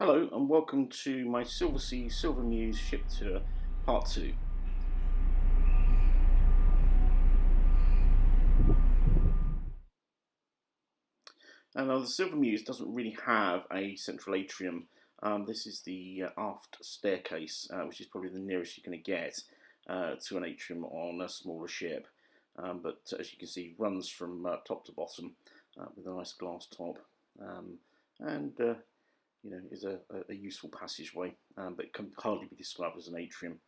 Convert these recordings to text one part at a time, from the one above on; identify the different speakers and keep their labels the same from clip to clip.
Speaker 1: Hello and welcome to my Silversea Silver Muse ship tour part 2. And the Silver Muse doesn't really have a central atrium. This is the aft staircase, which is probably the nearest you're going to get to an atrium on a smaller ship. But as you can see, runs from top to bottom with a nice glass top, and is a useful passageway, but it can hardly be described as an atrium.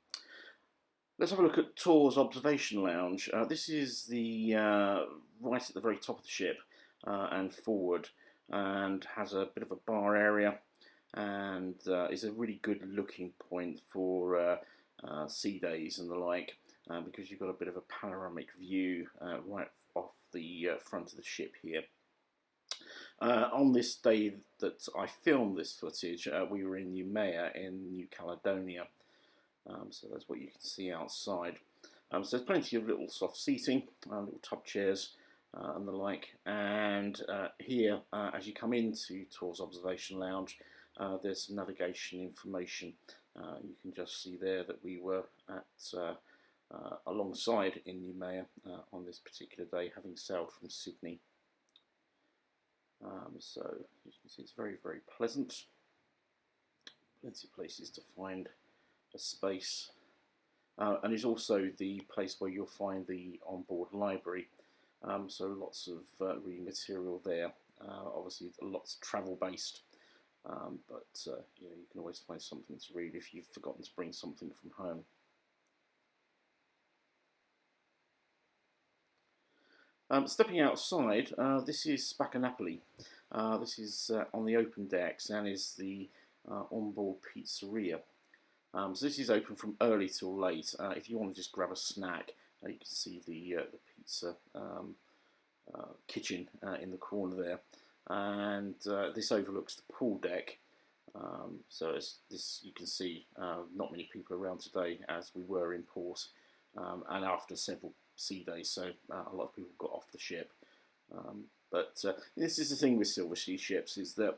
Speaker 1: Let's have a look at Tor's observation lounge. This is the right at the very top of the ship and forward, and has a bit of a bar area, and is a really good looking point for sea days and the like, because you've got a bit of a panoramic view right off the front of the ship here. On this day that I filmed this footage, we were in Noumea in New Caledonia. So that's what you can see outside. So there's plenty of little soft seating, little tub chairs and the like. And here, as you come into Tor's observation lounge, there's some navigation information. You can just see there that we were at alongside in Noumea on this particular day, having sailed from Sydney. So as you can see, it's very, very pleasant. Plenty of places to find a space, and is also the place where you'll find the onboard library. So lots of reading material there. Obviously, lots travel based, but you can always find something to read if you've forgotten to bring something from home. Stepping outside, this is Spacca Napoli. This is on the open decks and is the onboard pizzeria. So this is open from early till late. If you want to just grab a snack, you can see the pizza kitchen in the corner there, and this overlooks the pool deck. So as this you can see, not many people around today, as we were in port, and after several sea days, so a lot of people got off the ship. But this is the thing with Silversea ships, is that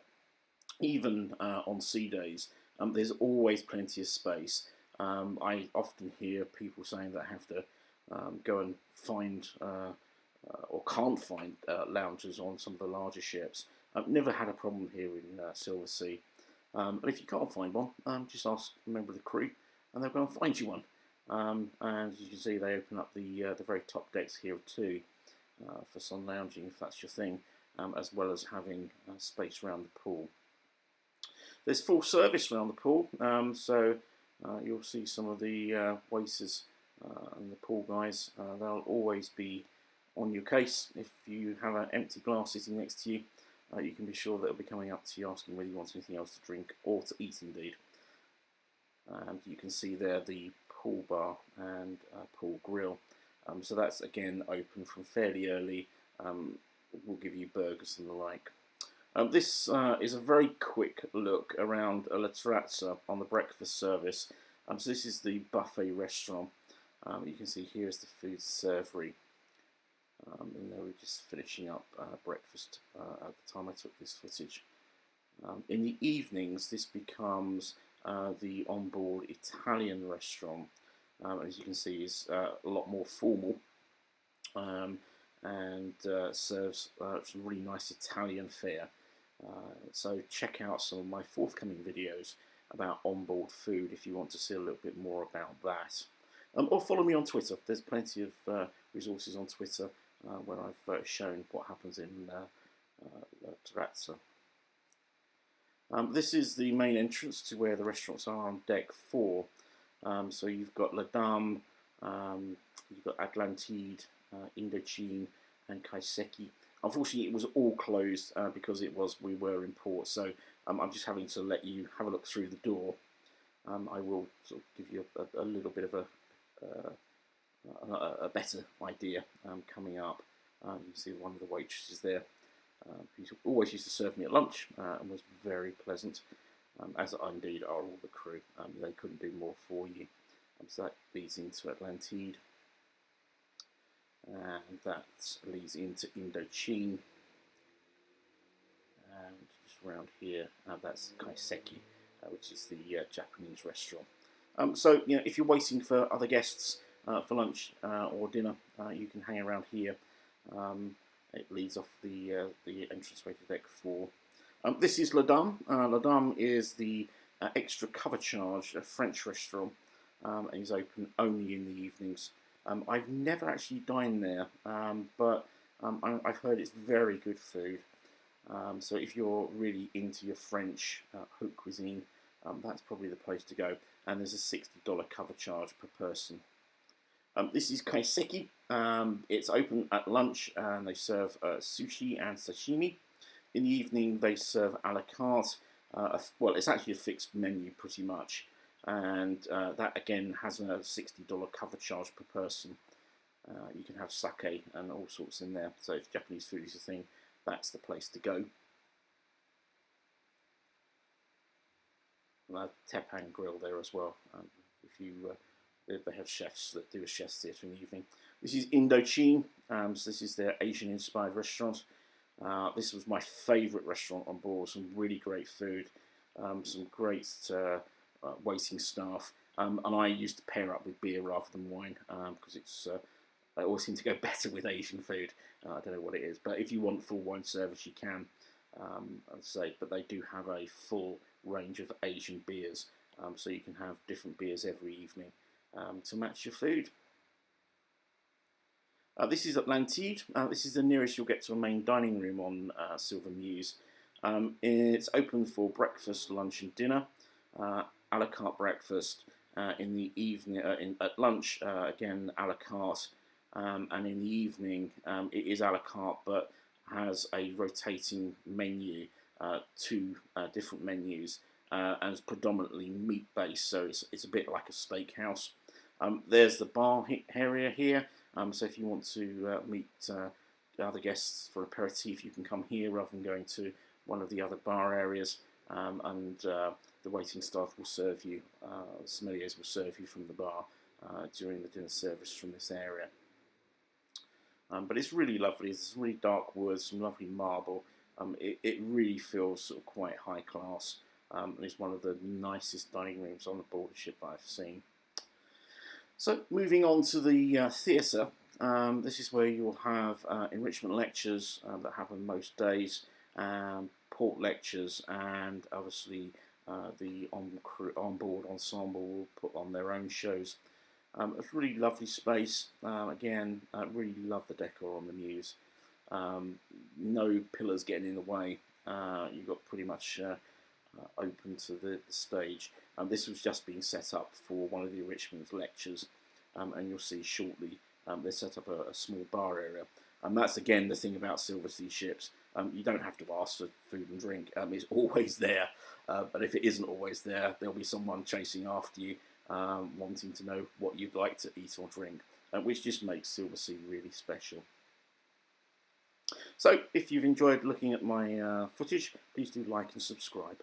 Speaker 1: even on sea days, there's always plenty of space. I often hear people saying that I have to go and find or can't find lounges on some of the larger ships. I've never had a problem here in Silversea. And if you can't find one, just ask a member of the crew and they'll go and find you one. And as you can see, they open up the very top decks here too for sun lounging if that's your thing, as well as having space around the pool. There's full service around the pool, so you'll see some of the waiters and the pool guys. They'll always be on your case. If you have an empty glass sitting next to you, you can be sure that they'll be coming up to you asking whether you want anything else to drink or to eat indeed. And you can see there the pool bar and pool grill. So that's again open from fairly early. We'll give you burgers and the like. This is a very quick look around La Terrazza on the breakfast service. So this is the buffet restaurant. You can see here is the food servery. And they were just finishing up breakfast at the time I took this footage. In the evenings, this becomes the onboard Italian restaurant. As you can see, is a lot more formal, and serves some really nice Italian fare. So check out some of my forthcoming videos about onboard food if you want to see a little bit more about that. Or follow me on Twitter. There's plenty of resources on Twitter where I've shown what happens in La Terrazza. This is the main entrance to where the restaurants are on deck 4. So you've got La Dame, you've got Atlantide, Indogene and Kaiseki. Unfortunately, it was all closed because we were in port. So I'm just having to let you have a look through the door. I will sort of give you a little bit of a better idea coming up. You can see one of the waitresses there. Who always used to serve me at lunch and was very pleasant, as indeed are all the crew. They couldn't do more for you. So that leads into Atlantide, and that leads into Indogene, and just around here. That's Kaiseki, which is the Japanese restaurant. So if you're waiting for other guests for lunch or dinner, you can hang around here. It leads off the entranceway to deck 4. This is La Dame. La Dame is the extra cover charge French restaurant, and is open only in the evenings. I've never actually dined there, but I've heard it's very good food. So if you're really into your French haute cuisine, that's probably the place to go. And there's a $60 cover charge per person. This is Kaiseki. It's open at lunch and they serve sushi and sashimi. In the evening they serve a la carte. Well, it's actually a fixed menu pretty much. And that again has a $60 cover charge per person. You can have sake and all sorts in there. So if Japanese food is a thing, that's the place to go. Teppan grill there as well. If you they have chefs that do a chef's theatre in the evening. This is Indogene. So this is their Asian-inspired restaurant. This was my favourite restaurant on board. Some really great food, some great waiting staff, and I used to pair up with beer rather than wine because it's I always seem to go better with Asian food. I don't know what it is, but if you want full wine service, you can. I'd say, but they do have a full range of Asian beers, so you can have different beers every evening to match your food. This is Atlantide. This is the nearest you'll get to a main dining room on Silver Muse. It's open for breakfast, lunch and dinner. A la carte breakfast in the evening. At lunch, again a la carte, and in the evening it is a la carte, but has a rotating menu, 2 different menus, and it's predominantly meat based, so it's a bit like a steakhouse. There's the bar area here, so if you want to meet other guests for aperitif, you can come here rather than going to one of the other bar areas, and the waiting staff will serve you, sommeliers will serve you from the bar during the dinner service from this area. But it's really lovely. There's some really dark wood, some lovely marble. It really feels sort of quite high class. And it's one of the nicest dining rooms on the border ship that I've seen. So moving on to the theatre. This is where you'll have enrichment lectures that happen most days, port lectures, and obviously the on-board ensemble will put on their own shows. It's a really lovely space. Again, I really love the decor on the Muse. No pillars getting in the way. You've got pretty much open to the stage. This was just being set up for one of the enrichment lectures, and you'll see shortly they set up a small bar area. And that's again the thing about Silversea ships. You don't have to ask for food and drink. It's always there. But if it isn't always there, there'll be someone chasing after you, wanting to know what you'd like to eat or drink, which just makes Silversea really special. So if you've enjoyed looking at my footage, please do like and subscribe.